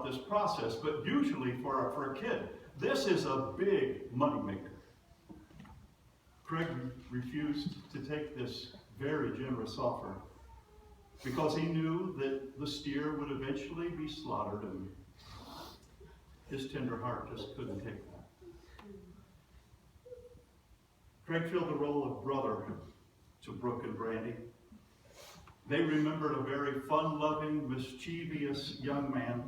about this process, but usually for a kid, this is a big moneymaker. Craig refused to take this very generous offer because he knew that the steer would eventually be slaughtered, and his tender heart just couldn't take that. Craig filled the role of brother to Brooke and Brandy. They remembered a very fun-loving, mischievous young man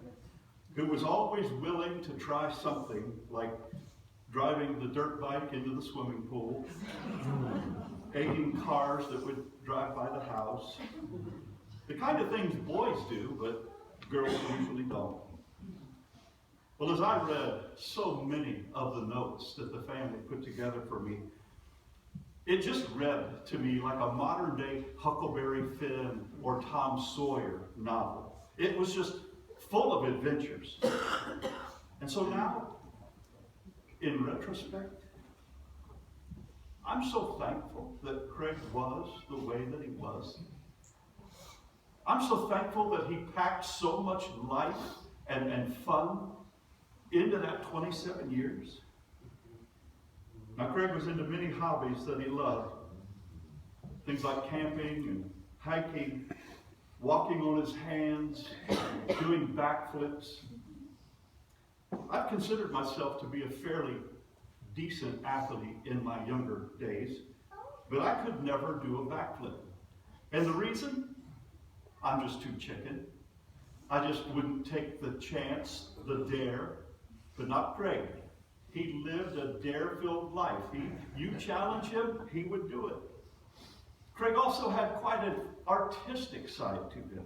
who was always willing to try something like driving the dirt bike into the swimming pool, egging cars that would drive by the house. The kind of things boys do, but girls usually don't. Well, as I read so many of the notes that the family put together for me, it just read to me like a modern-day Huckleberry Finn or Tom Sawyer novel. It was just full of adventures. And so now, in retrospect, I'm so thankful that Craig was the way that he was. I'm so thankful that he packed so much life and fun into that 27 years. Now, Craig was into many hobbies that he loved. Things like camping and hiking, walking on his hands, doing backflips. I've considered myself to be a fairly decent athlete in my younger days, but I could never do a backflip. And the reason? I'm just too chicken. I just wouldn't take the chance, the dare, but not Craig. He lived a dare-filled life. You challenge him, he would do it. Craig also had quite an artistic side to him.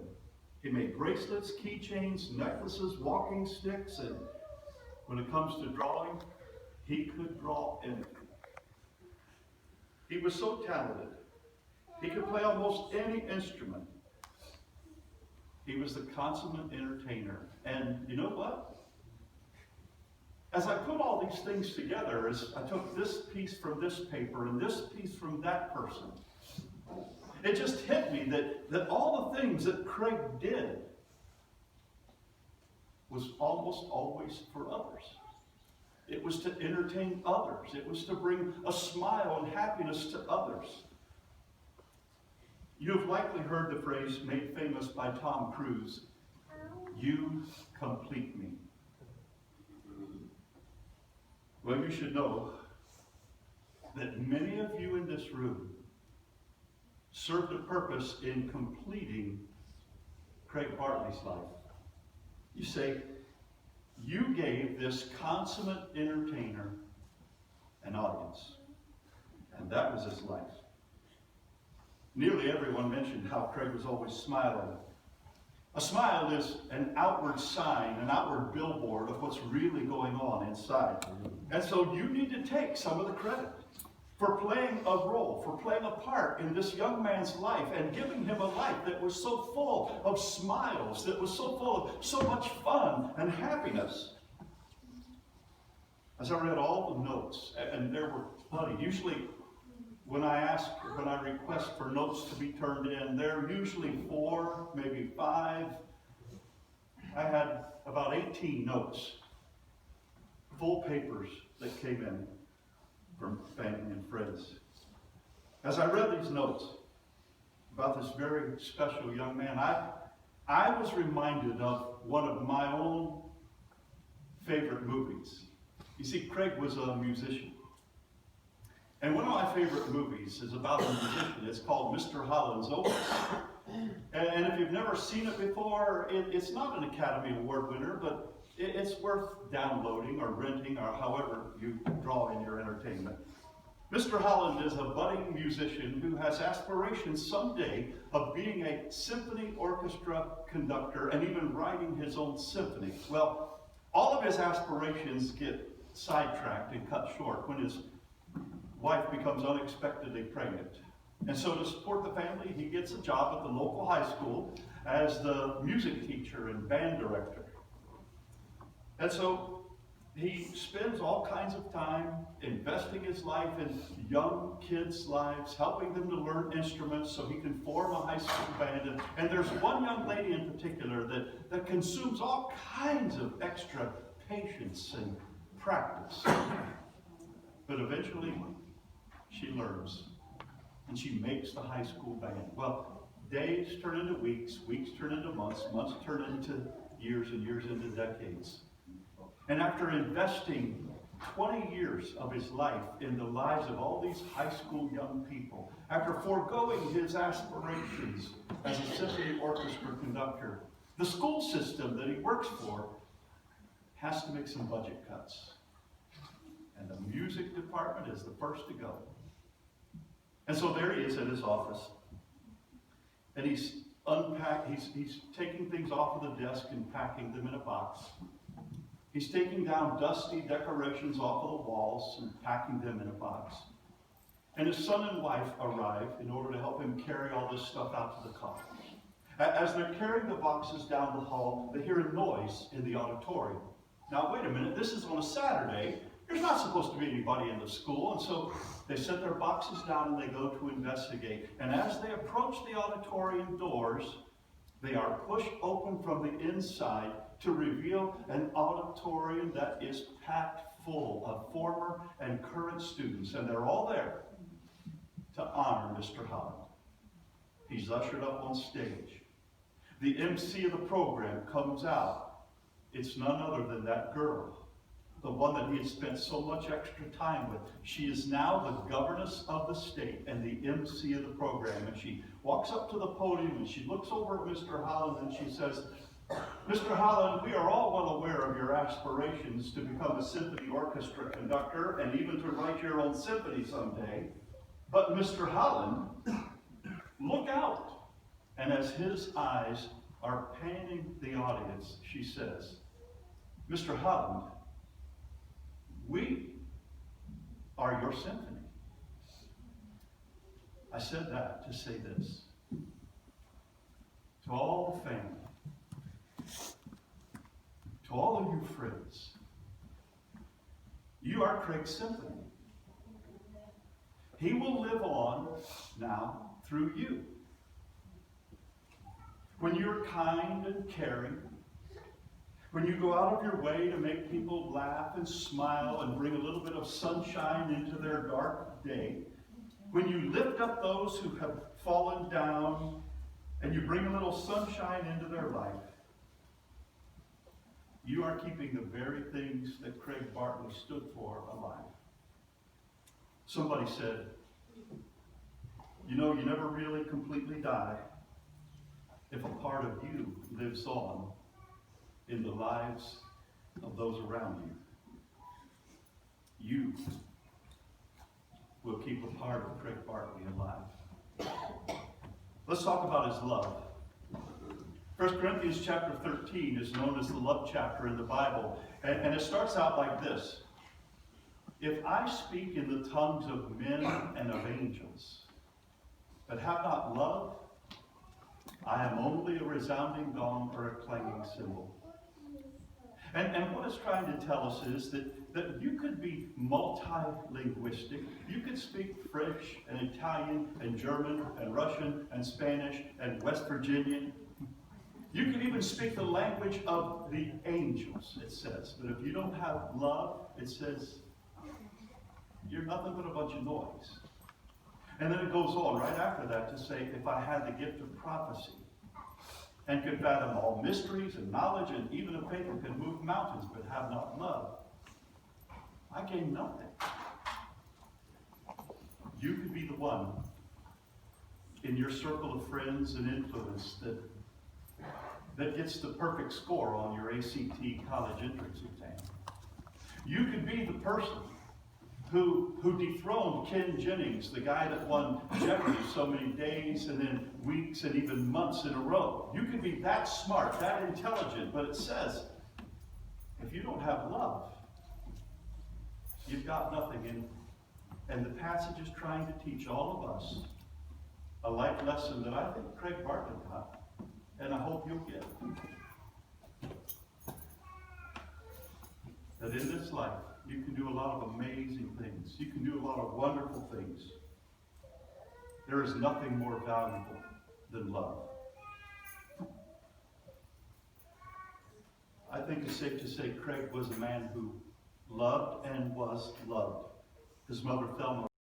He made bracelets, keychains, necklaces, walking sticks, and when it comes to drawing, he could draw anything. He was so talented. He could play almost any instrument. He was the consummate entertainer. And you know what? As I put all these things together, as I took this piece from this paper and this piece from that person, it just hit me that all the things that Craig did was almost always for others. It was to entertain others. It was to bring a smile and happiness to others. You have likely heard the phrase made famous by Tom Cruise, "You complete me." Well, you should know that many of you in this room served a purpose in completing Craig Bartley's life. You say, you gave this consummate entertainer an audience, and that was his life. Nearly everyone mentioned how Craig was always smiling. A smile is an outward sign, an outward billboard of what's really going on inside. And so you need to take some of the credit for playing a role, for playing a part in this young man's life and giving him a life that was so full of smiles, that was so full of so much fun and happiness. As I read all the notes, and there were plenty, usually when I request for notes to be turned in, there are usually 4, maybe 5. I had about 18 notes, full papers that came in from family and friends. As I read these notes about this very special young man, I was reminded of one of my own favorite movies. You see, Craig was a musician. And one of my favorite movies is about a musician. It's called Mr. Holland's Opus. And if you've never seen it before, it's not an Academy Award winner, but it's worth downloading or renting or however you draw in your entertainment. Mr. Holland is a budding musician who has aspirations someday of being a symphony orchestra conductor and even writing his own symphony. Well, all of his aspirations get sidetracked and cut short when his wife becomes unexpectedly pregnant. And so to support the family, he gets a job at the local high school as the music teacher and band director. And so He spends all kinds of time investing his life in young kids' lives, helping them to learn instruments so he can form a high school band. And there's one young lady in particular that consumes all kinds of extra patience and practice. But eventually, she learns, and she makes the high school band. Well, days turn into weeks, weeks turn into months, months turn into years, and years into decades. And after investing 20 years of his life in the lives of all these high school young people, after foregoing his aspirations as a symphony orchestra conductor, the school system that he works for has to make some budget cuts. And the music department is the first to go. And so there he is at his office. And he's taking things off of the desk and packing them in a box. He's taking down dusty decorations off of the walls and packing them in a box. And his son and wife arrive in order to help him carry all this stuff out to the car. As they're carrying the boxes down the hall, they hear a noise in the auditorium. Now, wait a minute, this is on a Saturday. There's not supposed to be anybody in the school. And so they set their boxes down and they go to investigate. And as they approach the auditorium doors, they are pushed open from the inside to reveal an auditorium that is packed full of former and current students. And they're all there to honor Mr. Holland. He's ushered up on stage. The MC of the program comes out. It's none other than that girl, the one that he had spent so much extra time with. She is now the governess of the state and the MC of the program. And she walks up to the podium and she looks over at Mr. Holland and she says, Mr. Holland, we are all well aware of your aspirations to become a symphony orchestra conductor and even to write your own symphony someday. But Mr. Holland, look out. And as his eyes are panning the audience, she says, Mr. Holland, we are your symphony. I said that to say this. To all the family, to all of you friends, you are Craig's symphony. He will live on now through you. When you're kind and caring, when you go out of your way to make people laugh and smile and bring a little bit of sunshine into their dark day, when you lift up those who have fallen down and you bring a little sunshine into their life, you are keeping the very things that Craig Bartley stood for alive. Somebody said, you know, you never really completely die if a part of you lives on in the lives of those around you. You will keep a part of Craig Bartley alive. Let's talk about his love. 1 Corinthians chapter 13 is known as the love chapter in the Bible. And it starts out like this. If I speak in the tongues of men and of angels, but have not love, I am only a resounding gong or a clanging cymbal. And what it's trying to tell us is that you could be multilinguistic. You could speak French and Italian and German and Russian and Spanish and West Virginian. You could even speak the language of the angels, it says. But if you don't have love, it says, you're nothing but a bunch of noise. And then it goes on right after that to say, if I had the gift of prophecy and could fathom all mysteries and knowledge and even a faith that could move mountains but have not love, I gain nothing. You could be the one in your circle of friends and influence that gets the perfect score on your ACT college entrance exam. You could be the person who dethroned Ken Jennings, the guy that won Jeopardy so many days and then weeks and even months in a row. You could be that smart, that intelligent, but it says, if you don't have love, you've got nothing. And the passage is trying to teach all of us a life lesson that I think Craig Bartley got, and I hope you'll get. That that in this life, you can do a lot of amazing things. You can do a lot of wonderful things. There is nothing more valuable than love. I think it's safe to say Craig was a man who loved and was loved. His mother, Thelma,